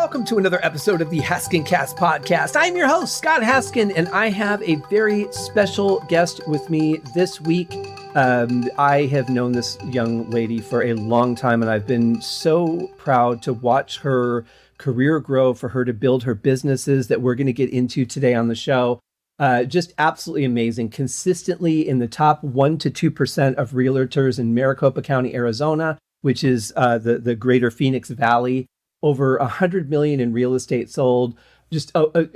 welcome to another episode of the HaskinCast Podcast. I'm your host, Scott Haskin, and I have a very special guest with me this week. I have known this young lady for a long time, and I've been so proud to watch her career grow, for her to build her businesses that we're going to get into today on the show. Just absolutely amazing. Consistently in the top 1% to 2% of realtors in Maricopa County, Arizona, which is the greater Phoenix Valley. Over 100 million in real estate sold.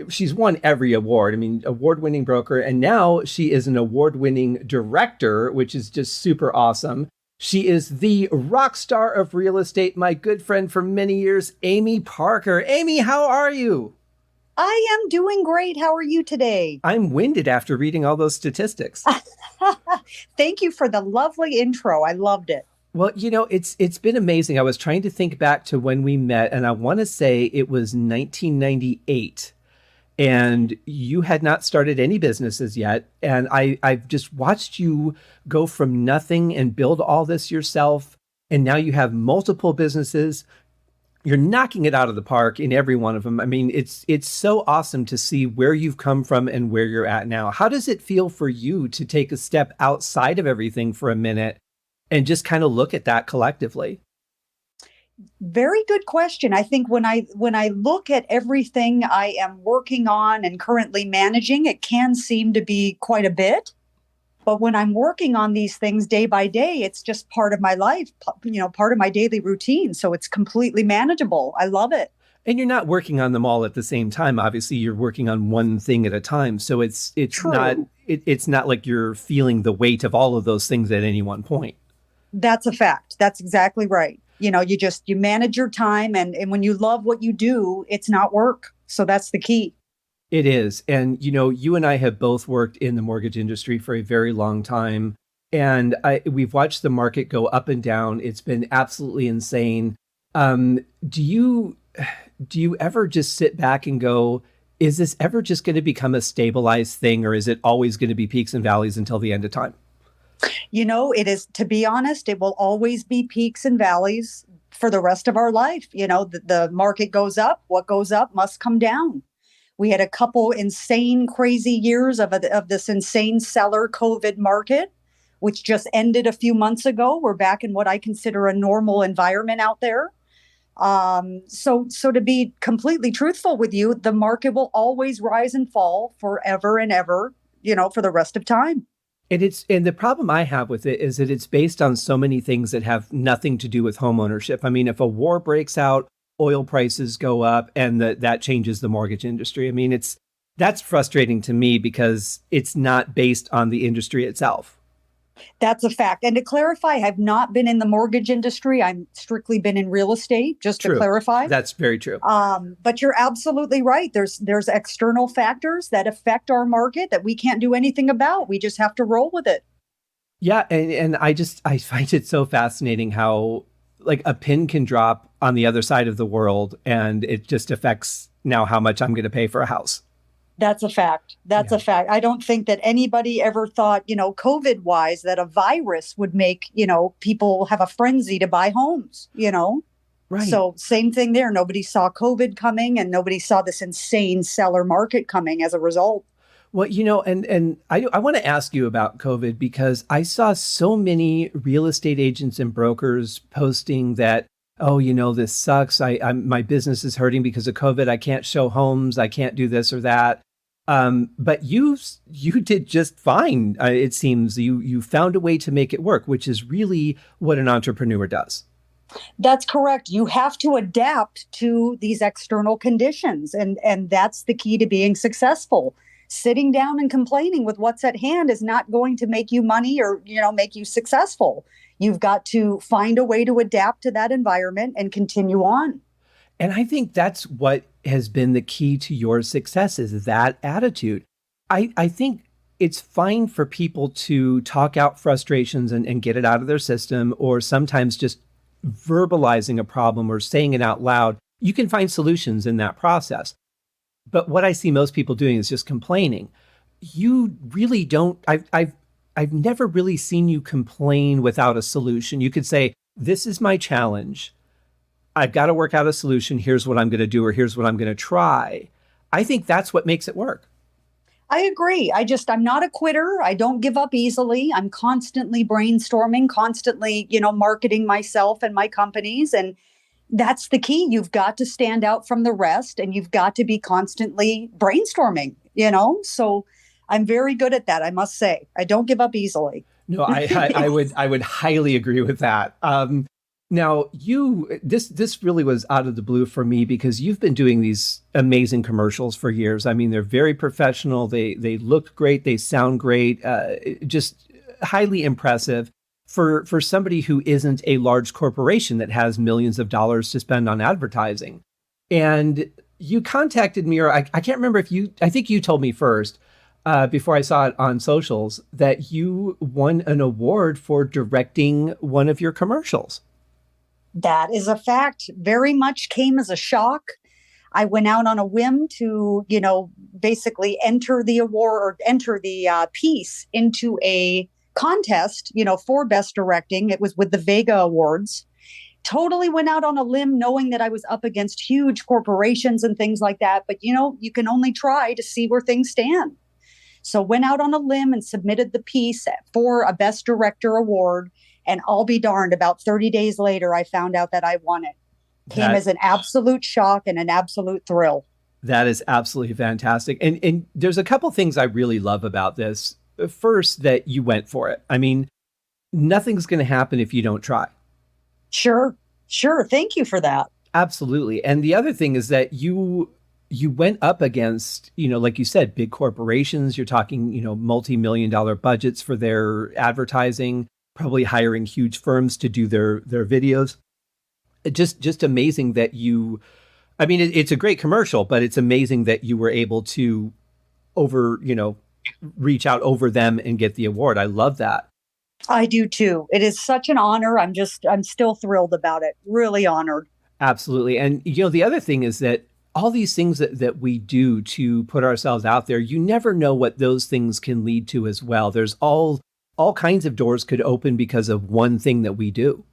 She's won every award. I mean, award-winning broker. And now she is an award-winning director, which is just super awesome. She is the rock star of real estate, my good friend for many years, Amy Parker. Amy, how are you? I am doing great. How are you today? I'm winded after reading all those statistics. Thank you for the lovely intro. I loved it. Well, you know, it's been amazing. I was trying to think back to when we met, and I want to say it was 1998, and you had not started any businesses yet. And I've just watched you go from nothing and build all this yourself. And now you have multiple businesses. You're knocking it out of the park in every one of them. I mean, it's so awesome to see where you've come from and where you're at now. How does it feel for you to take a step outside of everything for a minute and just kind of look at that collectively? Very good question. I think when I look at everything I am working on and currently managing, it can seem to be quite a bit. But when I'm working on these things day by day, it's just part of my life, part of my daily routine. So it's completely manageable. I love it. And you're not working on them all at the same time. Obviously, you're working on one thing at a time. So it's True. it's not like you're feeling the weight of all of those things at any one point. That's a fact. That's exactly right. You manage your time, and when you love what you do, it's not work. So that's the key. It is. And, you and I have both worked in the mortgage industry for a very long time. And we've watched the market go up and down. It's been absolutely insane. Do you ever just sit back and go, is this ever just going to become a stabilized thing, or is it always going to be peaks and valleys until the end of time? It is, to be honest, it will always be peaks and valleys for the rest of our life. The market goes up. What goes up must come down. We had a couple insane, crazy years of this insane seller COVID market, which just ended a few months ago. We're back in what I consider a normal environment out there. So to be completely truthful with you, the market will always rise and fall forever and ever, for the rest of time. And the problem I have with it is that it's based on so many things that have nothing to do with homeownership. I mean, if a war breaks out, oil prices go up, and that changes the mortgage industry. I mean, that's frustrating to me because it's not based on the industry itself. That's a fact. And to clarify, I've not been in the mortgage industry. I'm strictly been in real estate, just True. To clarify. That's very true. But you're absolutely right. There's external factors that affect our market that we can't do anything about. We just have to roll with it. Yeah. And I find it so fascinating how like a pin can drop on the other side of the world, and it just affects now how much I'm going to pay for a house. That's a fact. That's a fact. I don't think that anybody ever thought, COVID wise, that a virus would make, people have a frenzy to buy homes, Right. So same thing there. Nobody saw COVID coming, and nobody saw this insane seller market coming as a result. Well, and I want to ask you about COVID because I saw so many real estate agents and brokers posting that, oh, this sucks. My business is hurting because of COVID. I can't show homes. I can't do this or that. But you did just fine. It seems you found a way to make it work, which is really what an entrepreneur does. That's correct. You have to adapt to these external conditions. And that's the key to being successful. Sitting down and complaining with what's at hand is not going to make you money or, make you successful. You've got to find a way to adapt to that environment and continue on. And I think that's what has been the key to your success, is that attitude. I think it's fine for people to talk out frustrations and get it out of their system, or sometimes just verbalizing a problem or saying it out loud. You can find solutions in that process. But what I see most people doing is just complaining. You really don't. I've never really seen you complain without a solution. You could say, this is my challenge. I've got to work out a solution. Here's what I'm going to do, or here's what I'm going to try. I think that's what makes it work. I agree. I'm not a quitter. I don't give up easily. I'm constantly brainstorming, constantly, marketing myself and my companies. And that's the key. You've got to stand out from the rest and you've got to be constantly brainstorming, So I'm very good at that, I must say. I don't give up easily. No, I would highly agree with that. Now, this really was out of the blue for me because you've been doing these amazing commercials for years. I mean, they're very professional. They look great. They sound great. Just highly impressive for somebody who isn't a large corporation that has millions of dollars to spend on advertising. And you contacted me, or I can't remember I think you told me first, before I saw it on socials, that you won an award for directing one of your commercials. That is a fact. Very much came as a shock. I went out on a whim to, basically enter the award or enter the piece into a contest, for best directing. It was with the Vega Awards. Totally went out on a limb knowing that I was up against huge corporations and things like that. But, you can only try to see where things stand. So went out on a limb and submitted the piece for a Best Director award. And I'll be darned, about 30 days later, I found out that I won it. Came as an absolute shock and an absolute thrill. That is absolutely fantastic. And there's a couple things I really love about this. First, that you went for it. I mean, nothing's going to happen if you don't try. Sure. Thank you for that. Absolutely. And the other thing is that you went up against, like you said, big corporations. You're talking, multi-million-dollar budgets for their advertising, probably hiring huge firms to do their videos. Just amazing that it's a great commercial, but it's amazing that you were able to reach out over them and get the award. I love that. I do too. It is such an honor. I'm still thrilled about it. Really honored. Absolutely. And, the other thing is that all these things that we do to put ourselves out there, you never know what those things can lead to as well. There's all kinds of doors could open because of one thing that we do.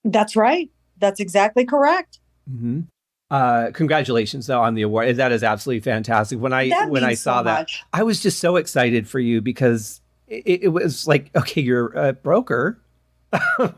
That's right. That's exactly correct. Mm-hmm. Congratulations though on the award. That is absolutely fantastic. When I saw that, I was just so excited for you because it was like, okay, you're a broker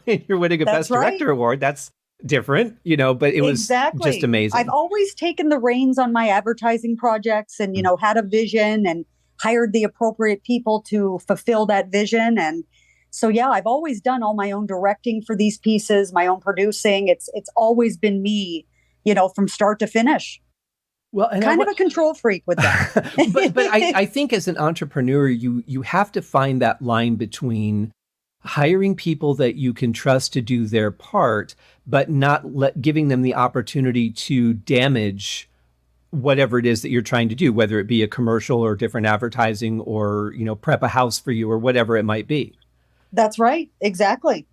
and you're winning a Best Director award. That's different, but it was just amazing. I've always taken the reins on my advertising projects and, had a vision and hired the appropriate people to fulfill that vision. And so, I've always done all my own directing for these pieces, my own producing. It's always been me, from start to finish. Well, and kind of a control freak with that. but I think as an entrepreneur, you have to find that line between hiring people that you can trust to do their part, but not giving them the opportunity to damage whatever it is that you're trying to do, whether it be a commercial or different advertising or, prep a house for you or whatever it might be. That's right. Exactly.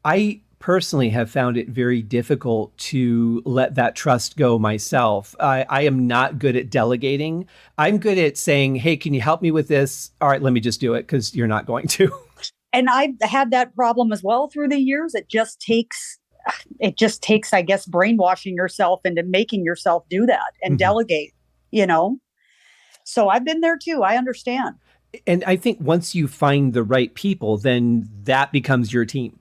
I personally have found it very difficult to let that trust go myself. I am not good at delegating. I'm good at saying, hey, can you help me with this? All right, let me just do it because you're not going to. And I've had that problem as well through the years. It just takes, I guess, brainwashing yourself into making yourself do that and delegate, So I've been there too. I understand. And I think once you find the right people, then that becomes your team.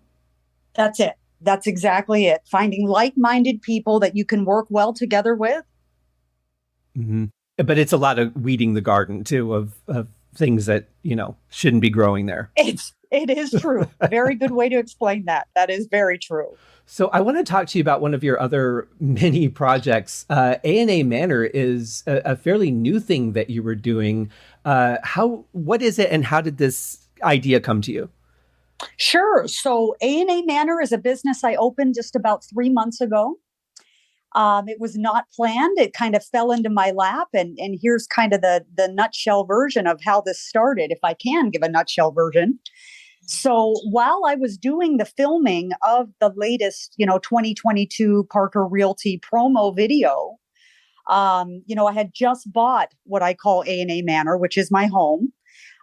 That's it. That's exactly it. Finding like-minded people that you can work well together with. Mm-hmm. But it's a lot of weeding the garden too of things that, shouldn't be growing there. It is true. Very good way to explain that. That is very true. So I want to talk to you about one of your other mini projects. A&A Manor is a fairly new thing that you were doing. What is it and how did this idea come to you? Sure. So A&A Manor is a business I opened just about 3 months ago. It was not planned. It kind of fell into my lap. And here's kind of the nutshell version of how this started, if I can give a nutshell version. So while I was doing the filming of the latest, 2022 Parker Realty promo video, I had just bought what I call A&A Manor, which is my home.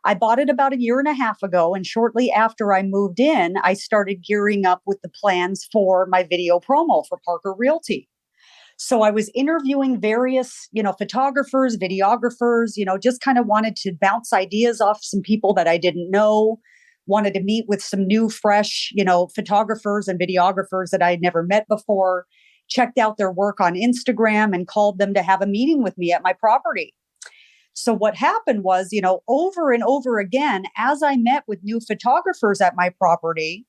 I bought it about a year and a half ago. And shortly after I moved in, I started gearing up with the plans for my video promo for Parker Realty. So I was interviewing various, photographers, videographers, just kind of wanted to bounce ideas off some people that I didn't know, wanted to meet with some new, fresh, photographers and videographers that I had never met before, checked out their work on Instagram and called them to have a meeting with me at my property. So what happened was, over and over again, as I met with new photographers at my property,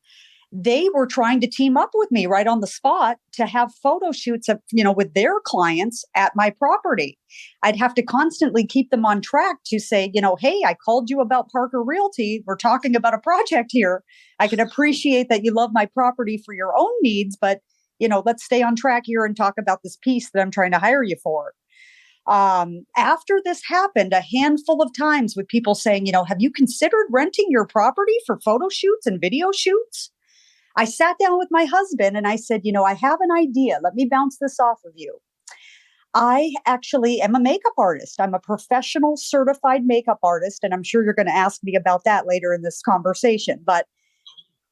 they were trying to team up with me right on the spot to have photo shoots of, with their clients at my property. I'd have to constantly keep them on track to say, hey, I called you about Parker Realty. We're talking about a project here. I can appreciate that you love my property for your own needs, but, let's stay on track here and talk about this piece that I'm trying to hire you for. After this happened a handful of times with people saying, have you considered renting your property for photo shoots and video shoots? I sat down with my husband and I said, I have an idea. Let me bounce this off of you. I actually am a makeup artist. I'm a professional certified makeup artist. And I'm sure you're going to ask me about that later in this conversation. But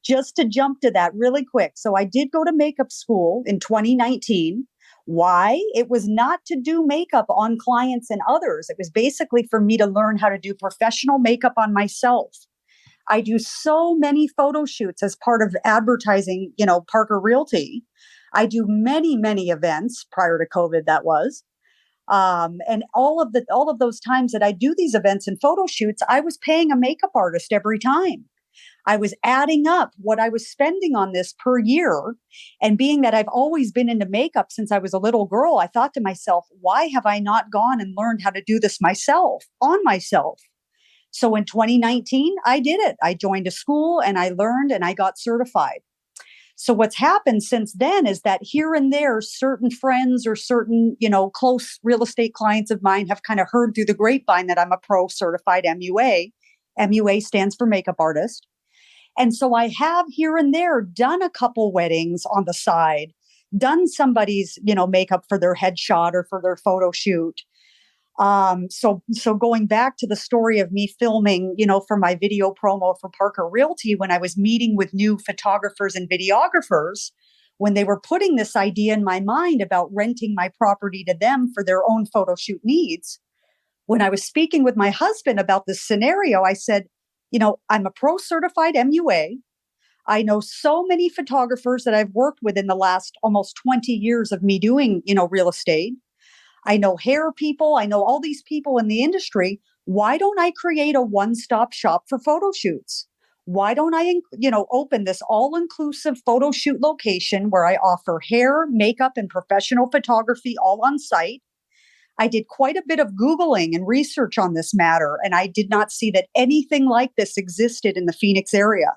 just to jump to that really quick. So I did go to makeup school in 2019. Why? It was not to do makeup on clients and others. It was basically for me to learn how to do professional makeup on myself. I do so many photo shoots as part of advertising, Parker Realty. I do many, many events prior to COVID, that was. And all of those times that I do these events and photo shoots, I was paying a makeup artist every time. I was adding up what I was spending on this per year. And being that I've always been into makeup since I was a little girl, I thought to myself, why have I not gone and learned how to do this myself, on myself? So in 2019, I did it. I joined a school and I learned and I got certified. So what's happened since then is that here and there, certain friends or certain, close real estate clients of mine have kind of heard through the grapevine that I'm a pro certified MUA. MUA stands for makeup artist. And so I have here and there done a couple weddings on the side, done somebody's, makeup for their headshot or for their photo shoot. So going back to the story of me filming, for my video promo for Parker Realty, when I was meeting with new photographers and videographers, when they were putting this idea in my mind about renting my property to them for their own photo shoot needs, when I was speaking with my husband about this scenario, I said, I'm a pro certified MUA. I know so many photographers that I've worked with in the last almost 20 years of me doing, real estate. I know hair people. I know all these people in the industry. Why don't I create a one-stop shop for photo shoots? Why don't I, open this all-inclusive photo shoot location where I offer hair, makeup, and professional photography all on site? I did quite a bit of Googling and research on this matter, and I did not see that anything like this existed in the Phoenix area.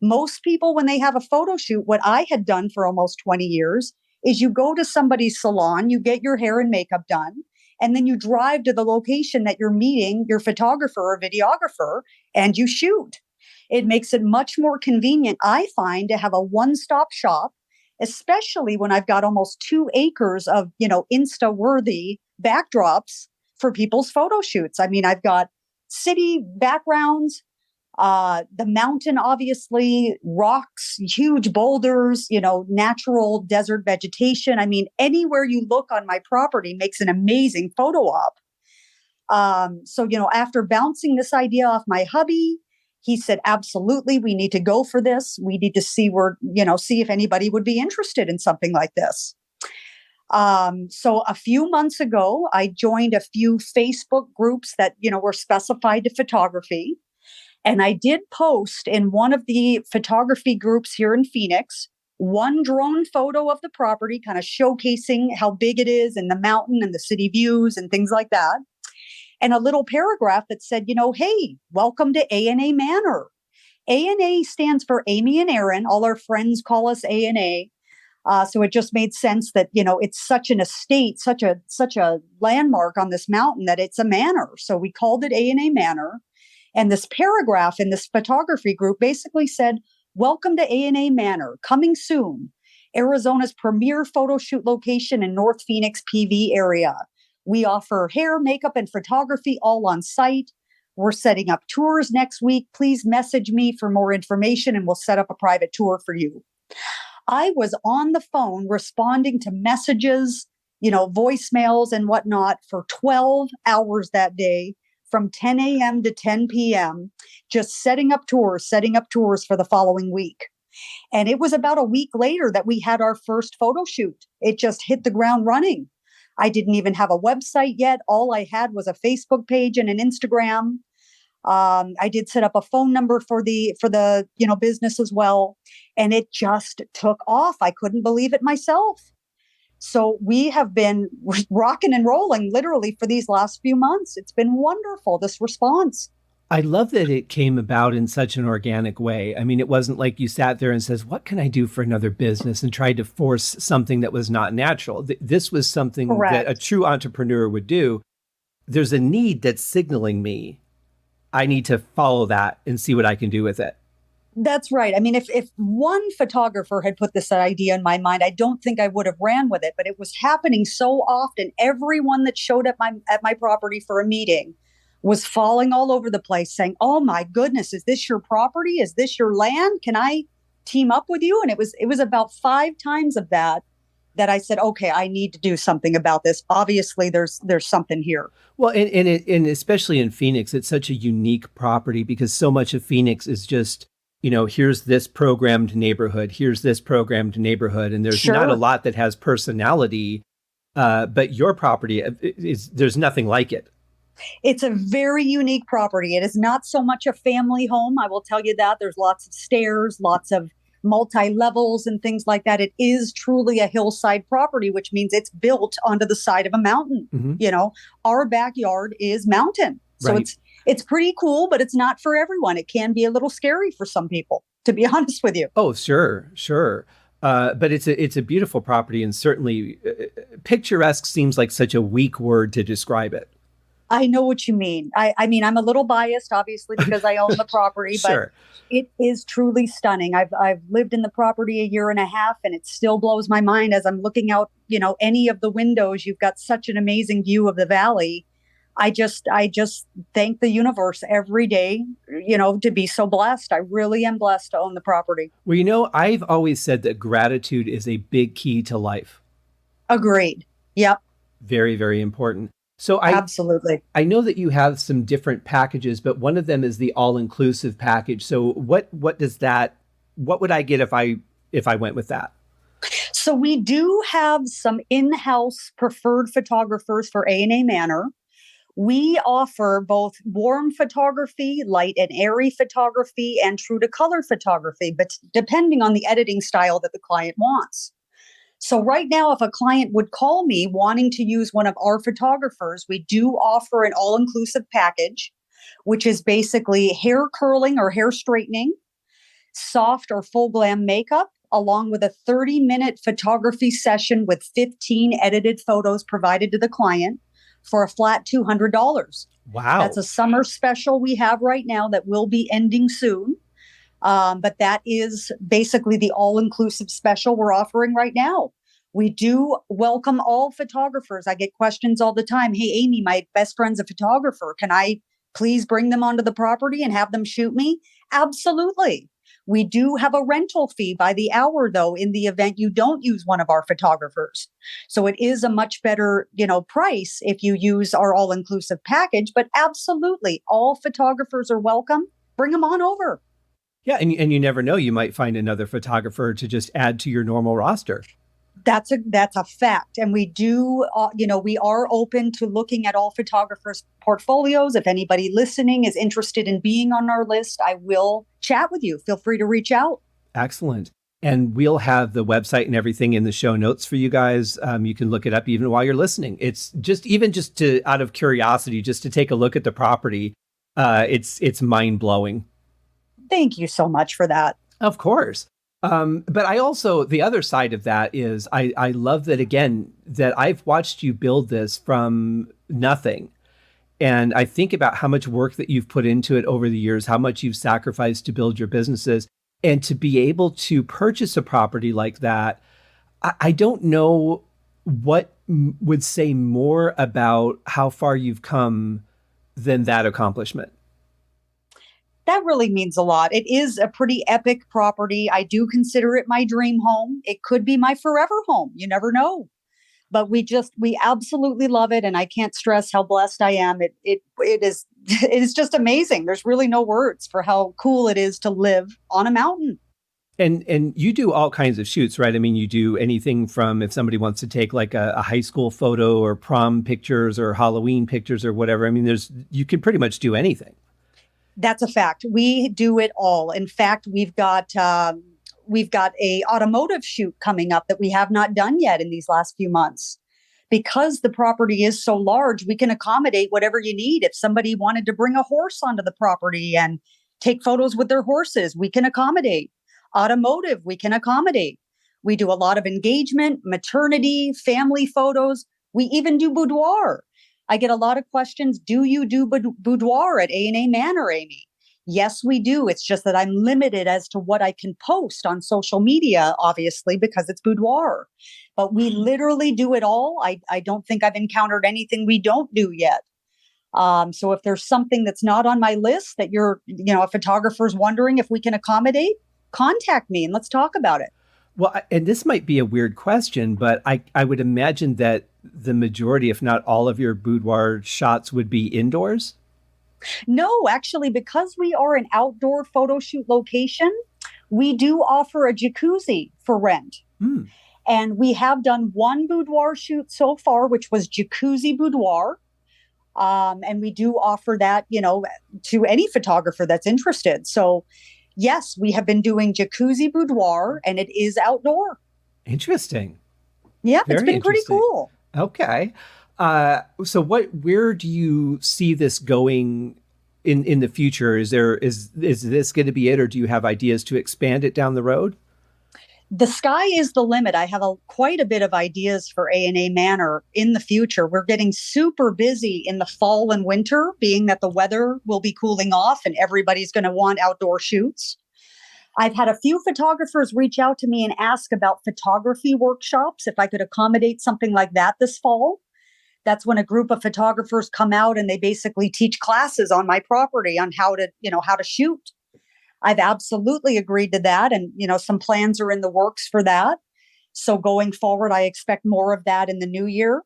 Most people, when they have a photo shoot, what I had done for almost 20 years is you go to somebody's salon, you get your hair and makeup done, and then you drive to the location that you're meeting your photographer or videographer, and you shoot. It makes it much more convenient, I find, to have a one-stop shop, especially when I've got almost 2 acres of, Insta-worthy backdrops for people's photo shoots. I mean, I've got city backgrounds, the mountain, obviously, rocks, huge boulders, natural desert vegetation. I mean, anywhere you look on my property makes an amazing photo op. So, after bouncing this idea off my hubby, he said, absolutely, we need to go for this. We need to see see if anybody would be interested in something like this. So a few months ago, I joined a few Facebook groups that, were specified to photography. And I did post in one of the photography groups here in Phoenix, one drone photo of the property, kind of showcasing how big it is and the mountain and the city views and things like that. And a little paragraph that said, hey, welcome to A&A Manor. A&A stands for Amy and Aaron. All our friends call us A&A. So it just made sense that, it's such an estate, such a landmark on this mountain that it's a manor. So we called it A&A Manor. And this paragraph in this photography group basically said, welcome to A&A Manor, coming soon. Arizona's premier photo shoot location in North Phoenix PV area. We offer hair, makeup, and photography all on site. We're setting up tours next week. Please message me for more information and we'll set up a private tour for you. I was on the phone responding to messages, voicemails and whatnot for 12 hours that day from 10 a.m. to 10 p.m., just setting up tours for the following week. And it was about a week later that we had our first photo shoot. It just hit the ground running. I didn't even have a website yet. All I had was a Facebook page and an Instagram. I did set up a phone number for the business as well. And it just took off. I couldn't believe it myself. So we have been rocking and rolling literally for these last few months. It's been wonderful, this response. I love that it came about in such an organic way. I mean, it wasn't like you sat there and says, what can I do for another business, and tried to force something that was not natural. This was something Correct. that a true entrepreneur would do. There's a need that's signaling me. I need to follow that and see what I can do with it. That's right. I mean, if one photographer had put this idea in my mind, I don't think I would have ran with it, but it was happening so often. Everyone that showed up at my property for a meeting was falling all over the place saying, oh my goodness, is this your property? Is this your land? Can I team up with you? And it was about 5 times of that I said, okay, I need to do something about this. Obviously there's something here. Well, and especially in Phoenix, it's such a unique property because so much of Phoenix is just, here's this programmed neighborhood, here's this programmed neighborhood, and there's not a lot that has personality. But your property there's nothing like it. It's a very unique property. It is not so much a family home. I will tell you that. There's lots of stairs, lots of multi-levels and things like that. It is truly a hillside property, which means it's built onto the side of a mountain. Mm-hmm. Our backyard is mountain. So right. It's pretty cool, but it's not for everyone. It can be a little scary for some people, to be honest with you. Oh, sure. But it's a beautiful property, and certainly picturesque seems like such a weak word to describe it. I know what you mean. I mean, I'm a little biased, obviously, because I own the property, Sure. But it is truly stunning. I've lived in the property 1.5 years, and it still blows my mind as I'm looking out, any of the windows. You've got such an amazing view of the valley. I just thank the universe every day, to be so blessed. I really am blessed to own the property. Well, I've always said that gratitude is a big key to life. Agreed. Yep. Very, very important. So absolutely. I know that you have some different packages, but one of them is the all-inclusive package. So what would I get if I went with that? So we do have some in-house preferred photographers for A&A Manor. We offer both warm photography, light and airy photography, and true to color photography, but depending on the editing style that the client wants. So right now, if a client would call me wanting to use one of our photographers, we do offer an all-inclusive package, which is basically hair curling or hair straightening, soft or full glam makeup, along with a 30-minute photography session with 15 edited photos provided to the client for a flat $200. Wow. That's a summer special we have right now that will be ending soon. But that is basically the all-inclusive special we're offering right now. We do welcome all photographers. I get questions all the time. Hey, Amy, my best friend's a photographer. Can I please bring them onto the property and have them shoot me? Absolutely. We do have a rental fee by the hour, though, in the event you don't use one of our photographers. So it is a much better, price if you use our all-inclusive package. But absolutely, all photographers are welcome. Bring them on over. Yeah, and you never know. You might find another photographer to just add to your normal roster. That's a fact. And we do, we are open to looking at all photographers' portfolios. If anybody listening is interested in being on our list, I will chat with you. Feel free to reach out. Excellent. And we'll have the website and everything in the show notes for you guys. You can look it up even while you're listening. It's just out of curiosity, just to take a look at the property. It's mind blowing. Thank you so much for that. Of course. But I also, the other side of that is I love that, again, that I've watched you build this from nothing. And I think about how much work that you've put into it over the years, how much you've sacrificed to build your businesses, and to be able to purchase a property like that. I don't know what would say more about how far you've come than that accomplishment. That really means a lot. It is a pretty epic property. I do consider it my dream home. It could be my forever home. You never know. But we absolutely love it. And I can't stress how blessed I am. It is, it is just amazing. There's really no words for how cool it is to live on a mountain. And you do all kinds of shoots, right? I mean, you do anything from if somebody wants to take like a high school photo or prom pictures or Halloween pictures or whatever. I mean, you can pretty much do anything. That's a fact. We do it all. In fact, we've got a automotive shoot coming up that we have not done yet in these last few months. Because the property is so large, we can accommodate whatever you need. If somebody wanted to bring a horse onto the property and take photos with their horses, we can accommodate. Automotive, we can accommodate. We do a lot of engagement, maternity, family photos. We even do boudoir. I get a lot of questions. Do you do boudoir at A&A Manor, Amy? Yes, we do. It's just that I'm limited as to what I can post on social media, obviously, because it's boudoir. But we literally do it all. I don't think I've encountered anything we don't do yet. So if there's something that's not on my list that a photographer's wondering if we can accommodate, contact me and let's talk about it. Well, and this might be a weird question, but I would imagine that the majority, if not all of your boudoir shots would be indoors. No, actually, because we are an outdoor photo shoot location, we do offer a jacuzzi for rent. Mm. And we have done one boudoir shoot so far, which was jacuzzi boudoir. And we do offer that, to any photographer that's interested. So yes, we have been doing jacuzzi boudoir and it is outdoor. Interesting. Yeah, it's been pretty cool. Okay. So where do you see this going in the future? Is this going to be it, or do you have ideas to expand it down the road? The sky is the limit. I have quite a bit of ideas for A&A Manor in the future. We're getting super busy in the fall and winter, being that the weather will be cooling off and everybody's going to want outdoor shoots. I've had a few photographers reach out to me and ask about photography workshops, if I could accommodate something like that this fall. That's when a group of photographers come out and they basically teach classes on my property on how to shoot. I've absolutely agreed to that. And, some plans are in the works for that. So going forward, I expect more of that in the new year.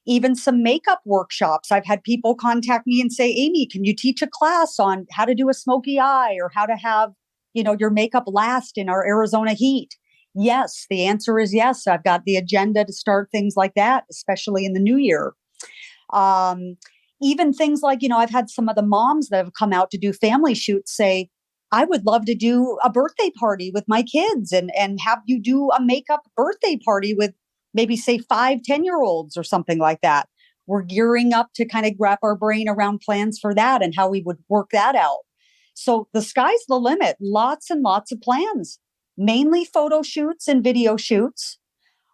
Even some makeup workshops. I've had people contact me and say, Amy, can you teach a class on how to do a smoky eye or how to have, your makeup last in our Arizona heat? Yes, the answer is yes. I've got the agenda to start things like that, especially in the new year. Even things like, I've had some of the moms that have come out to do family shoots say, I would love to do a birthday party with my kids and have you do a makeup birthday party with maybe say 5-10-year-olds or something like that. We're gearing up to kind of wrap our brain around plans for that and how we would work that out. So the sky's the limit. Lots and lots of plans, mainly photo shoots and video shoots.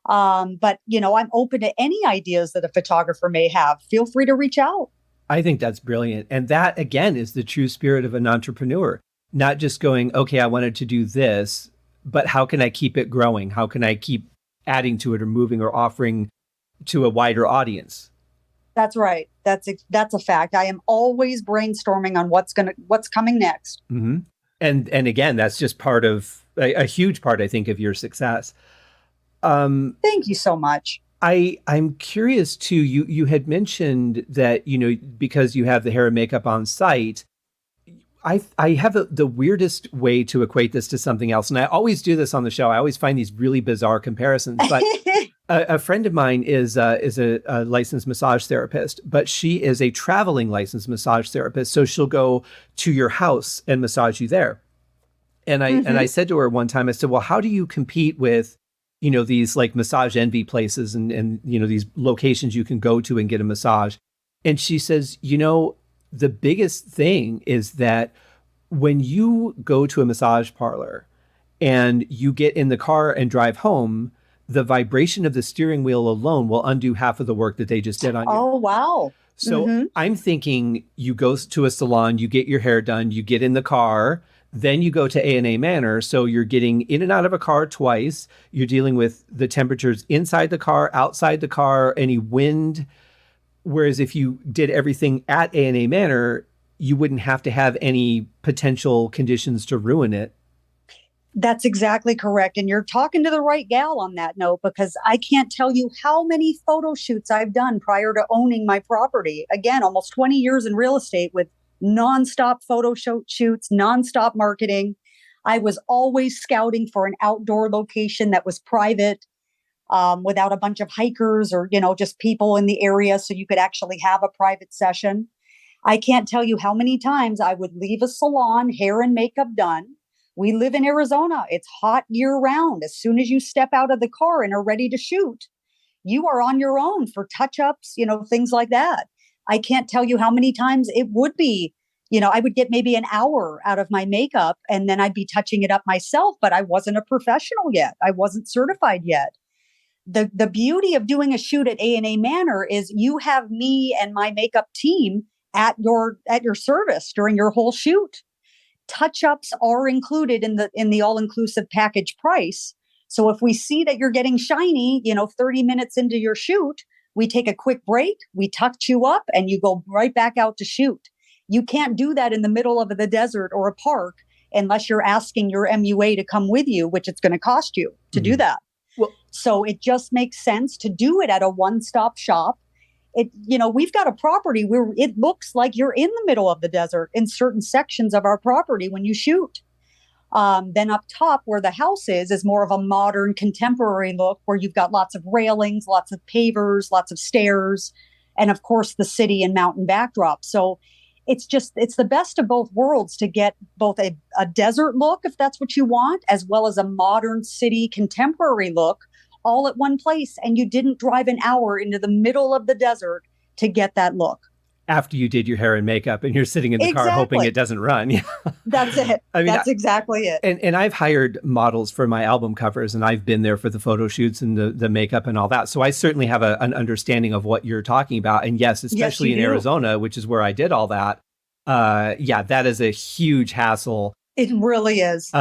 But, I'm open to any ideas that a photographer may have. Feel free to reach out. I think that's brilliant. And that, again, is the true spirit of an entrepreneur. Not just going, okay, I wanted to do this, but how can I keep it growing? How can I keep adding to it or moving or offering to a wider audience? That's right. That's a fact. I am always brainstorming on what's coming next. Mm-hmm. And again, that's just part of a huge part, I think, of your success. Thank you so much. I'm curious too. You had mentioned that, because you have the hair and makeup on site, I have the weirdest way to equate this to something else. And I always do this on the show. I always find these really bizarre comparisons. But a friend of mine is a licensed massage therapist, but she is a traveling licensed massage therapist. So she'll go to your house and massage you there. And I said to her one time, I said, well, how do you compete with, these like massage envy places and these locations you can go to and get a massage? And she says, the biggest thing is that when you go to a massage parlor and you get in the car and drive home, the vibration of the steering wheel alone will undo half of the work that they just did on you. Oh, wow. So I'm thinking you go to a salon, you get your hair done, you get in the car, then you go to A&A Manor. So you're getting in and out of a car twice. You're dealing with the temperatures inside the car, outside the car, any wind. Whereas if you did everything at A&A Manor, you wouldn't have to have any potential conditions to ruin it. That's exactly correct. And you're talking to the right gal on that note, because I can't tell you how many photo shoots I've done prior to owning my property. Again, almost 20 years in real estate with nonstop photo shoots, nonstop marketing. I was always scouting for an outdoor location that was private, without a bunch of hikers or, just people in the area, so you could actually have a private session. I can't tell you how many times I would leave a salon, hair and makeup done. We live in Arizona. It's hot year round. As soon as you step out of the car and are ready to shoot, you are on your own for touch-ups, things like that. I can't tell you how many times it would be, I would get maybe an hour out of my makeup and then I'd be touching it up myself, but I wasn't a professional yet. I wasn't certified yet. The beauty of doing a shoot at A&A Manor is you have me and my makeup team at your service during your whole shoot. Touch-ups are included in the all-inclusive package price. So if we see that you're getting shiny, 30 minutes into your shoot, we take a quick break, we touch you up, and you go right back out to shoot. You can't do that in the middle of the desert or a park unless you're asking your MUA to come with you, which it's going to cost you to do that. Well, so it just makes sense to do it at a one-stop shop. We've got a property where it looks like you're in the middle of the desert in certain sections of our property when you shoot. Then up top where the house is more of a modern contemporary look where you've got lots of railings, lots of pavers, lots of stairs, and of course the city and mountain backdrop. So it's the best of both worlds to get both a desert look, if that's what you want, as well as a modern city contemporary look all at one place. And you didn't drive an hour into the middle of the desert to get that look. After you did your hair and makeup and you're sitting in the car hoping it doesn't run. That's it. That's exactly it. And I've hired models for my album covers and I've been there for the photo shoots and the makeup and all that. So I certainly have an understanding of what you're talking about. And yes, especially in Arizona, which is where I did all that. That is a huge hassle. It really is.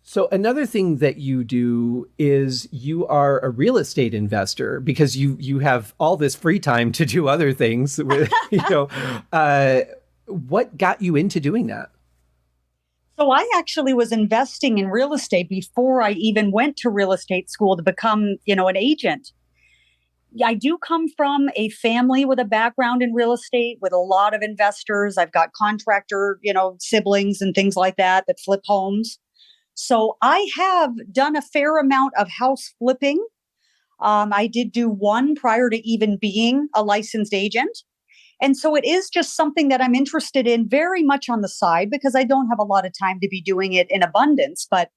So another thing that you do is you are a real estate investor because you have all this free time to do other things. What got you into doing that? So I actually was investing in real estate before I even went to real estate school to become, an agent. I do come from a family with a background in real estate with a lot of investors. I've got contractor, siblings and things like that flip homes. So I have done a fair amount of house flipping. I did do one prior to even being a licensed agent. And so it is just something that I'm interested in very much on the side because I don't have a lot of time to be doing it in abundance. But,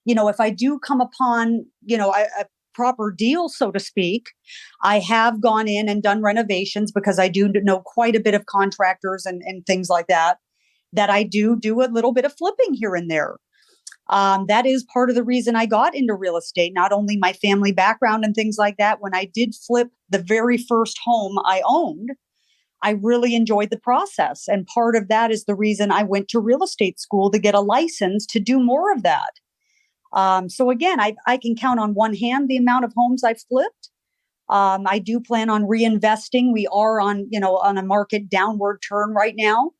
if I do come upon, a proper deal, so to speak, I have gone in and done renovations because I do know quite a bit of contractors and things like that I do a little bit of flipping here and there. That is part of the reason I got into real estate, not only my family background and things like that. When I did flip the very first home I owned, I really enjoyed the process. And part of that is the reason I went to real estate school to get a license to do more of that. So again, I can count on one hand the amount of homes I've flipped. I do plan on reinvesting. We are on a market downward turn right now.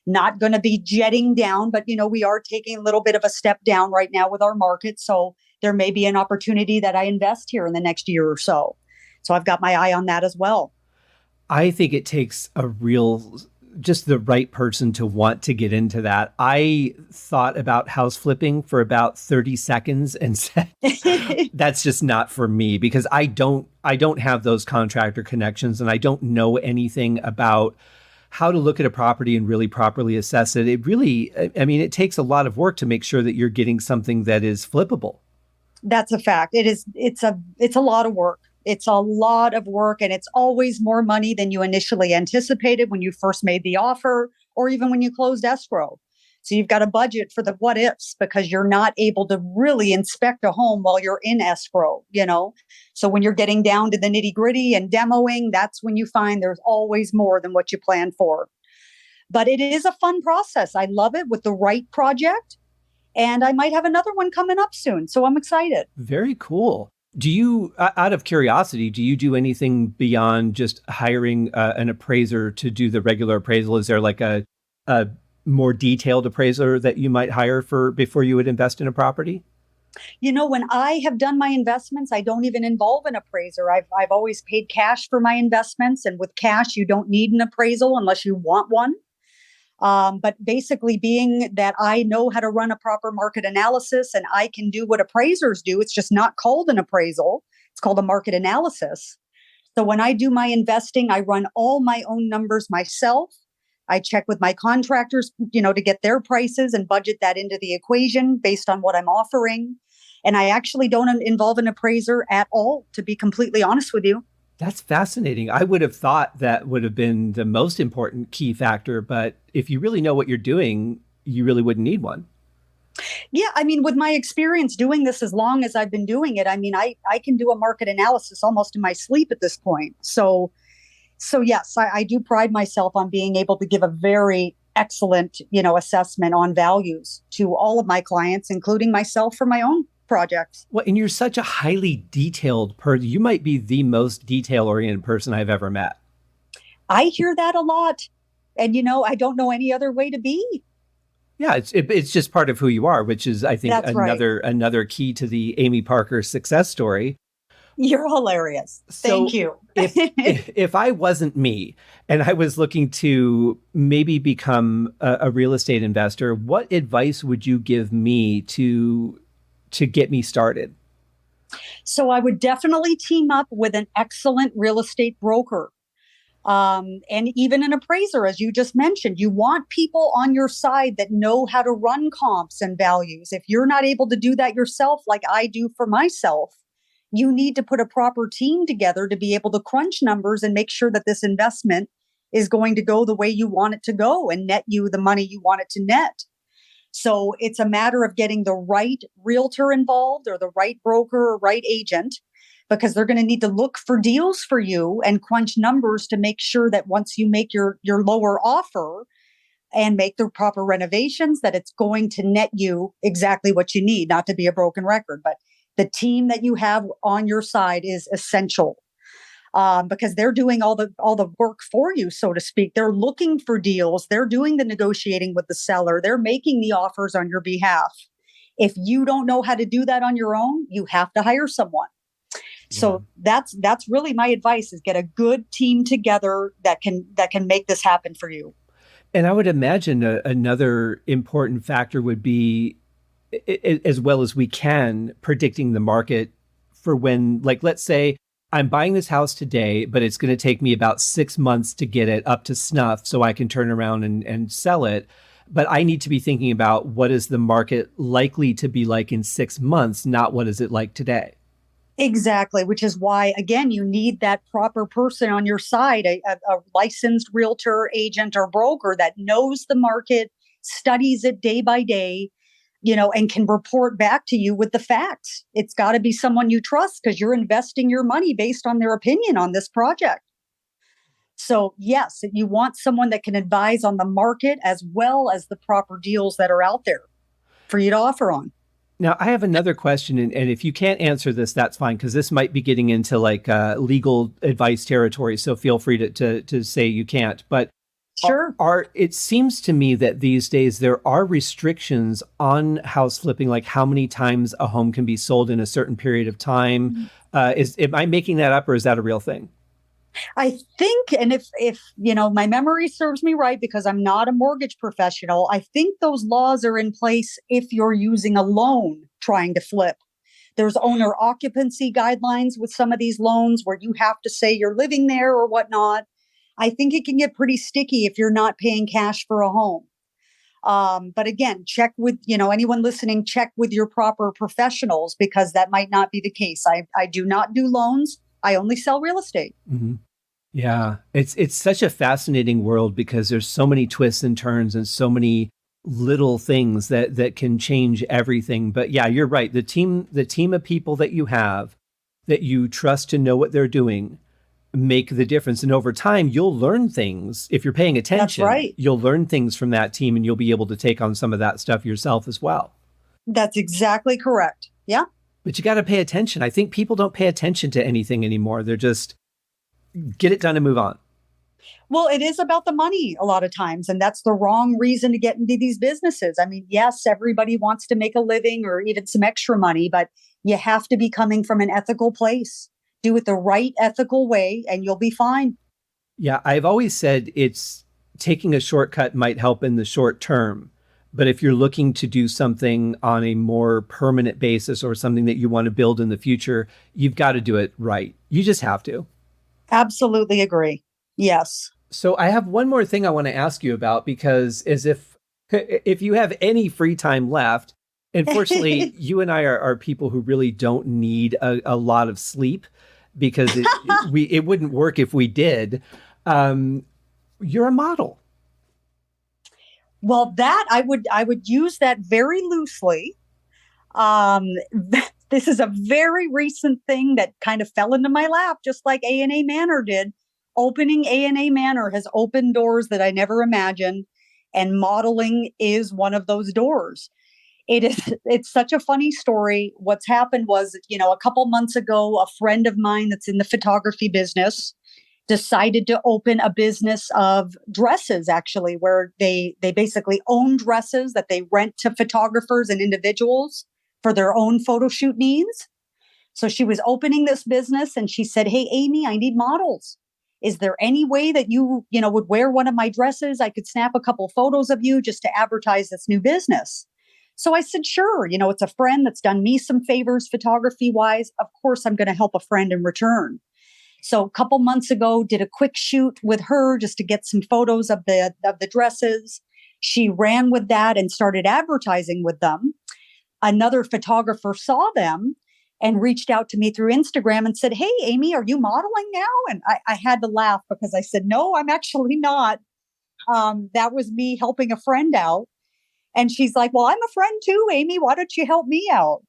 Not going to be jetting down, but, we are taking a little bit of a step down right now with our market. So there may be an opportunity that I invest here in the next year or so. So I've got my eye on that as well. I think it takes just the right person to want to get into that. I thought about house flipping for about 30 seconds and said, that's just not for me because I don't have those contractor connections and I don't know anything about how to look at a property and really properly assess it. It really, it takes a lot of work to make sure that you're getting something that is flippable. That's a fact. It's a lot of work. It's a lot of work and it's always more money than you initially anticipated when you first made the offer or even when you closed escrow. So you've got a budget for the what ifs because you're not able to really inspect a home while you're in escrow, So when you're getting down to the nitty gritty and demoing, that's when you find there's always more than what you planned for. But it is a fun process. I love it with the right project. And I might have another one coming up soon. So I'm excited. Very cool. Do you, out of curiosity, do you do anything beyond just hiring an appraiser to do the regular appraisal? Is there like a a more detailed appraiser that you might hire for before you would invest in a property? When I have done my investments, I don't even involve an appraiser. I've always paid cash for my investments. And with cash, you don't need an appraisal unless you want one. But basically, being that I know how to run a proper market analysis and I can do what appraisers do, it's just not called an appraisal. It's called a market analysis. So when I do my investing, I run all my own numbers myself. I check with my contractors, to get their prices and budget that into the equation based on what I'm offering. And I actually don't involve an appraiser at all, to be completely honest with you. That's fascinating. I would have thought that would have been the most important key factor, but if you really know what you're doing, you really wouldn't need one. Yeah, with my experience doing this as long as I've been doing it, I can do a market analysis almost in my sleep at this point. So yes, I do pride myself on being able to give a very excellent, assessment on values to all of my clients, including myself for my own projects. Well, and you're such a highly detailed person. You might be the most detail-oriented person I've ever met. I hear that a lot. And, I don't know any other way to be. Yeah, it's just part of who you are, which is, I think, That's another key to the Amy Parker success story. You're hilarious. Thank you. if I wasn't me and I was looking to maybe become a real estate investor, what advice would you give me to get me started? So I would definitely team up with an excellent real estate broker. And even an appraiser, as you just mentioned. You want people on your side that know how to run comps and values. If you're not able to do that yourself, like I do for myself, you need to put a proper team together to be able to crunch numbers and make sure that this investment is going to go the way you want it to go and net you the money you want it to net. So it's a matter of getting the right realtor involved or the right broker or right agent, because they're going to need to look for deals for you and crunch numbers to make sure that once you make your lower offer and make the proper renovations, that it's going to net you exactly what you need. Not to be a broken record, but the team that you have on your side is essential, because they're doing all the work for you, so to speak. They're looking for deals. They're doing the negotiating with the seller. They're making the offers on your behalf. If you don't know how to do that on your own, you have to hire someone. So that's really my advice: is get a good team together that can make this happen for you. And I would imagine another important factor would be, as well as we can, predicting the market for when, like, let's say I'm buying this house today, but it's going to take me about 6 months to get it up to snuff so I can turn around and sell it. But I need to be thinking about what is the market likely to be like in 6 months, not what is it like today. Exactly, which is why, again, you need that proper person on your side, a licensed realtor, agent, or broker that knows the market, studies it day by day, and can report back to you with the facts. It's got to be someone you trust, because you're investing your money based on their opinion on this project. So yes, you want someone that can advise on the market as well as the proper deals that are out there for you to offer on. Now, I have another question, and if you can't answer this, that's fine, because this might be getting into like legal advice territory. So feel free to say you can't. But sure, it seems to me that these days there are restrictions on house flipping, like how many times a home can be sold in a certain period of time. Am I making that up, or is that a real thing? I think, and if my memory serves me right, because I'm not a mortgage professional, I think those laws are in place if you're using a loan trying to flip. There's owner occupancy guidelines with some of these loans where you have to say you're living there or whatnot. I think it can get pretty sticky if you're not paying cash for a home. But again, check with, anyone listening, check with your proper professionals, because that might not be the case. I do not do loans. I only sell real estate. Mm-hmm. Yeah, it's such a fascinating world, because there's so many twists and turns and so many little things that can change everything. But yeah, you're right. The team of people that you have that you trust to know what they're doing make the difference. And over time, you'll learn things. If you're paying attention, that's right, you'll learn things from that team, and you'll be able to take on some of that stuff yourself as well. That's exactly correct. Yeah. But you got to pay attention. I think people don't pay attention to anything anymore. They're just get it done and move on. Well, it is about the money a lot of times, and that's the wrong reason to get into these businesses. I mean, yes, everybody wants to make a living or even some extra money, but you have to be coming from an ethical place. Do it the right ethical way, and you'll be fine. Yeah, I've always said it's taking a shortcut might help in the short term. But if you're looking to do something on a more permanent basis or something that you want to build in the future, you've got to do it right. You just have to. Absolutely agree. Yes. So I have one more thing I want to ask you about because as if you have any free time left, unfortunately, you and I are people who really don't need a lot of sleep because it wouldn't work if we did. You're a model. Well, that I would use that very loosely. Um, this is a very recent thing that kind of fell into my lap, just like A&A Manor did. Opening A&A Manor has opened doors that I never imagined, and modeling is one of those doors. It's such a funny story. What's happened was, a couple months ago, a friend of mine that's in the photography business decided to open a business of dresses, actually, where they basically own dresses that they rent to photographers and individuals for their own photo shoot needs. So she was opening this business and she said, "Hey, Amy, I need models. Is there any way that you would wear one of my dresses? I could snap a couple photos of you just to advertise this new business." So I said, "Sure. It's a friend that's done me some favors photography wise. Of course, I'm going to help a friend in return." So a couple months ago, did a quick shoot with her just to get some photos of the dresses. She ran with that and started advertising with them. Another photographer saw them and reached out to me through Instagram and said, "Hey, Amy, are you modeling now?" And I had to laugh because I said, "No, I'm actually not." That was me helping a friend out. And she's like, "Well, I'm a friend too, Amy. Why don't you help me out?"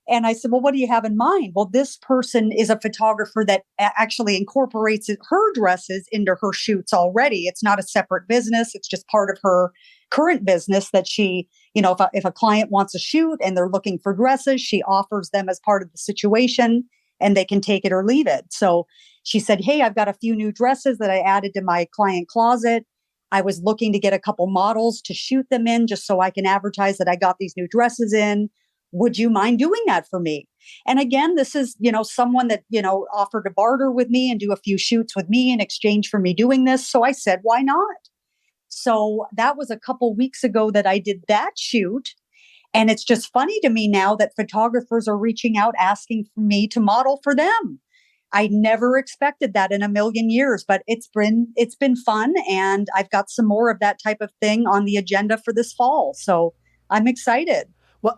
And I said, "Well, what do you have in mind?" Well, this person is a photographer that actually incorporates her dresses into her shoots already. It's not a separate business. It's just part of her current business that she, if a client wants a shoot and they're looking for dresses, she offers them as part of the situation and they can take it or leave it. So she said, "Hey, I've got a few new dresses that I added to my client closet. I was looking to get a couple models to shoot them in just so I can advertise that I got these new dresses in. Would you mind doing that for me?" And again, this is, someone that, offered to barter with me and do a few shoots with me in exchange for me doing this. So I said, why not? So that was a couple weeks ago that I did that shoot. And it's just funny to me now that photographers are reaching out asking for me to model for them. I never expected that in a million years, but it's been fun. And I've got some more of that type of thing on the agenda for this fall. So I'm excited. Well,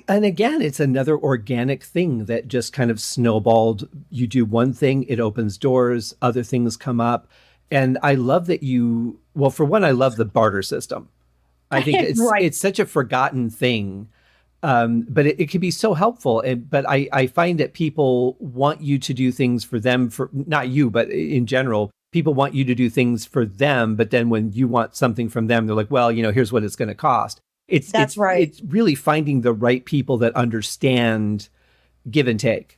and again, it's another organic thing that just kind of snowballed. You do one thing, it opens doors, other things come up. And I love that well, for one, I love the barter system. I think Right. it's such a forgotten thing. But it can be so helpful. But I find that people want you to do things for them, for not you, but in general, people want you to do things for them. But then when you want something from them, they're like, well, here's what it's going to cost. That's right. It's really finding the right people that understand give and take.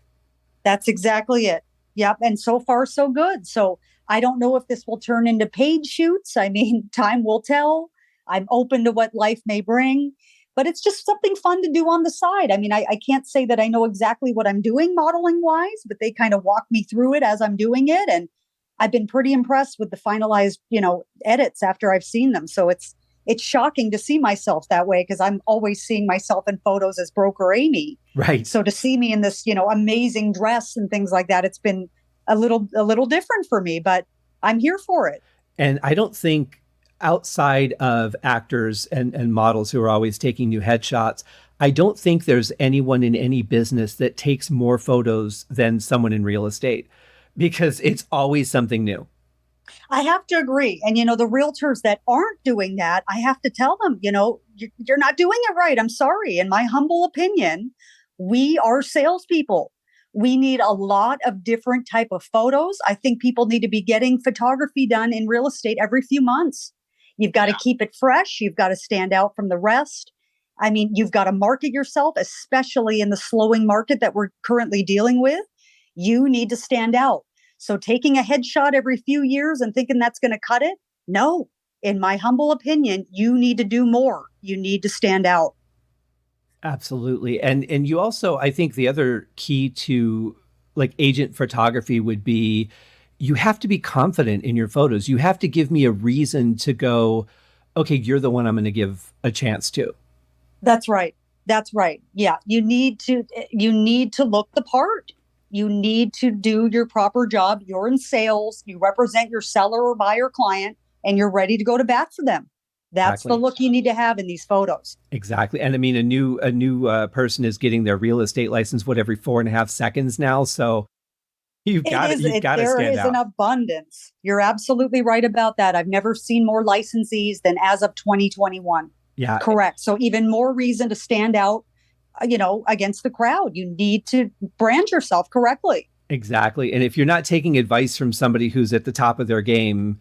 That's exactly it. Yep. And so far, so good. So I don't know if this will turn into paid shoots. I mean, time will tell. I'm open to what life may bring, but it's just something fun to do on the side. I mean, I can't say that I know exactly what I'm doing modeling wise, but they kind of walk me through it as I'm doing it. And I've been pretty impressed with the finalized, edits after I've seen them. So it's shocking to see myself that way because I'm always seeing myself in photos as broker Amy. Right. So to see me in this, amazing dress and things like that, it's been a little different for me, but I'm here for it. And I don't think outside of actors and models who are always taking new headshots, I don't think there's anyone in any business that takes more photos than someone in real estate because it's always something new. I have to agree. And, the realtors that aren't doing that, I have to tell them, you're not doing it right. I'm sorry. In my humble opinion, we are salespeople. We need a lot of different type of photos. I think people need to be getting photography done in real estate every few months. You've got to keep it fresh. You've got to stand out from the rest. I mean, you've got to market yourself, especially in the slowing market that we're currently dealing with. You need to stand out. So taking a headshot every few years and thinking that's going to cut it? No. In my humble opinion, you need to do more. You need to stand out. Absolutely. And you also, I think the other key to like agent photography would be you have to be confident in your photos. You have to give me a reason to go, okay, you're the one I'm going to give a chance to. That's right. That's right. Yeah. You need to look the part. You need to do your proper job. You're in sales. You represent your seller or buyer client, and you're ready to go to bat for them. That's Exactly. the look you need to have in these photos. Exactly. And I mean, a new person is getting their real estate license, every 4.5 seconds now. So you've got to stand out. There is an abundance. You're absolutely right about that. I've never seen more licensees than as of 2021. Yeah. Correct. So even more reason to stand out, against the crowd. You need to brand yourself correctly. Exactly. And if you're not taking advice from somebody who's at the top of their game,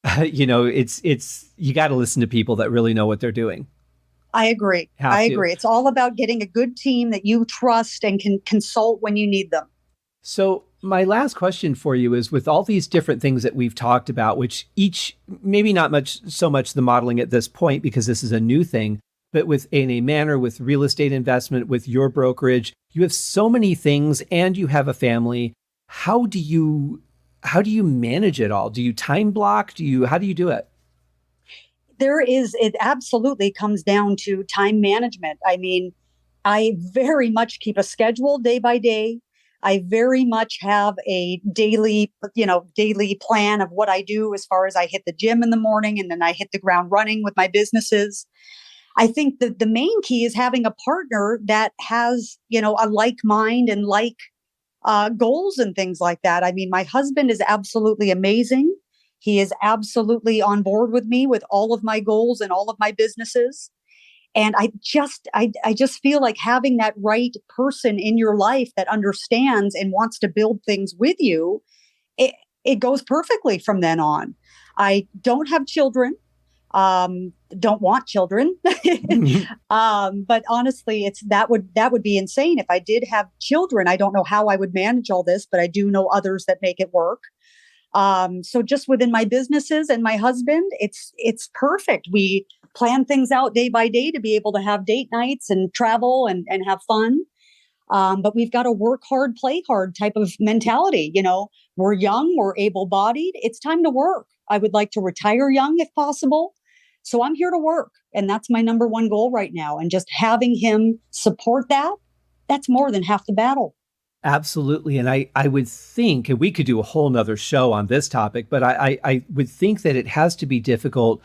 it's you got to listen to people that really know what they're doing. I agree. It's all about getting a good team that you trust and can consult when you need them. So my last question for you is, with all these different things that we've talked about, which each, maybe not so much the modeling at this point, because this is a new thing, but with A&A Manor, with real estate investment, with your brokerage, you have so many things and you have a family. How do you manage it all? Do you time block? How do you do it? It absolutely comes down to time management. I mean, I very much keep a schedule day by day. I very much have a daily plan of what I do, as far as I hit the gym in the morning and then I hit the ground running with my businesses. I think that the main key is having a partner that has, a like mind and goals and things like that. I mean, my husband is absolutely amazing. He is absolutely on board with me with all of my goals and all of my businesses. And I just feel like having that right person in your life that understands and wants to build things with you, it goes perfectly from then on. I don't have children. Don't want children. But honestly, that would be insane. If I did have children, I don't know how I would manage all this, but I do know others that make it work. So just within my businesses and my husband, it's perfect. We plan things out day by day to be able to have date nights and travel and have fun. But we've got a work hard, play hard type of mentality. We're young, we're able-bodied. It's time to work. I would like to retire young if possible. So I'm here to work. And that's my number one goal right now. And just having him support that's more than half the battle. Absolutely. And I would think, and we could do a whole nother show on this topic, but I would think that it has to be difficult,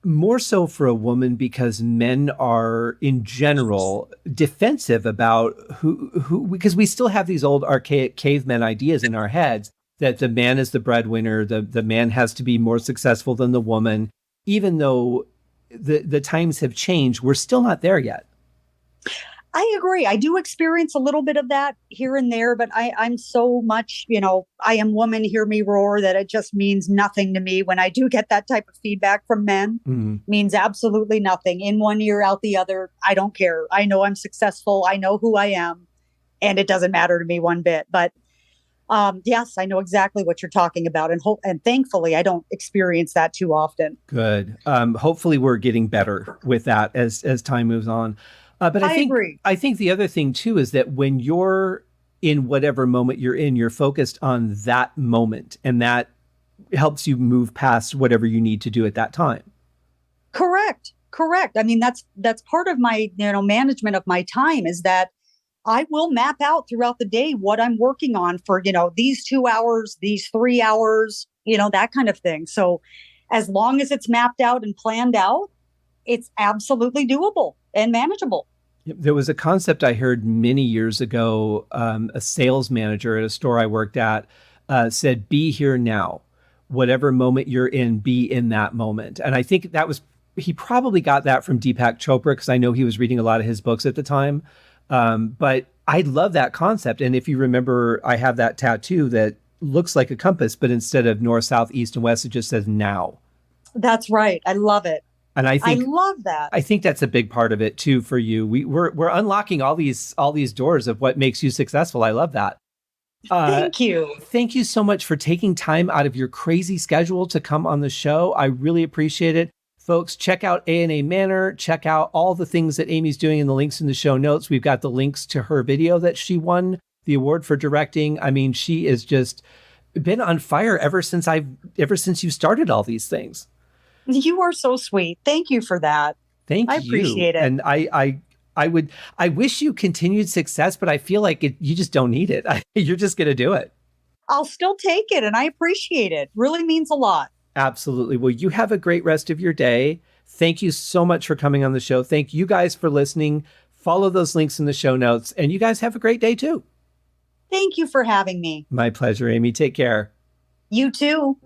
more so for a woman, because men are in general defensive about who because we still have these old archaic caveman ideas in our heads that the man is the breadwinner, the man has to be more successful than the woman. Even though the times have changed, we're still not there yet. I agree. I do experience a little bit of that here and there, but I'm so much, I am woman, hear me roar, that it just means nothing to me when I do get that type of feedback from men. Mm-hmm. Means absolutely nothing. In one ear, out the other. I don't care. I know I'm successful. I know who I am, and it doesn't matter to me one bit. But yes, I know exactly what you're talking about. And thankfully, I don't experience that too often. Good. Hopefully we're getting better with that as time moves on. But I agree. I think the other thing too is that when you're in whatever moment you're in, you're focused on that moment, and that helps you move past whatever you need to do at that time. Correct. I mean, that's part of my, management of my time, is that I will map out throughout the day what I'm working on for, these 2 hours, these 3 hours, that kind of thing. So as long as it's mapped out and planned out, it's absolutely doable and manageable. There was a concept I heard many years ago. A sales manager at a store I worked at said, be here now. Whatever moment you're in, be in that moment. And I think he probably got that from Deepak Chopra, because I know he was reading a lot of his books at the time. But I love that concept. And if you remember, I have that tattoo that looks like a compass, but instead of north, south, east, and west, it just says now. That's right. I love it. And I love that. I think that's a big part of it too for you. We're unlocking all these doors of what makes you successful. I love that. Thank you. Thank you so much for taking time out of your crazy schedule to come on the show. I really appreciate it. Folks, check out A&A Manor. Check out all the things that Amy's doing in the links in the show notes. We've got the links to her video that she won the award for directing. I mean, she has just been on fire ever since you started all these things. You are so sweet. Thank you for that. Thank you. I appreciate it. And I wish you continued success, but I feel like you just don't need it. You're just going to do it. I'll still take it, and I appreciate it. Really means a lot. Absolutely. Well, you have a great rest of your day. Thank you so much for coming on the show. Thank you guys for listening. Follow those links in the show notes, and you guys have a great day too. Thank you for having me. My pleasure, Amy. Take care. You too.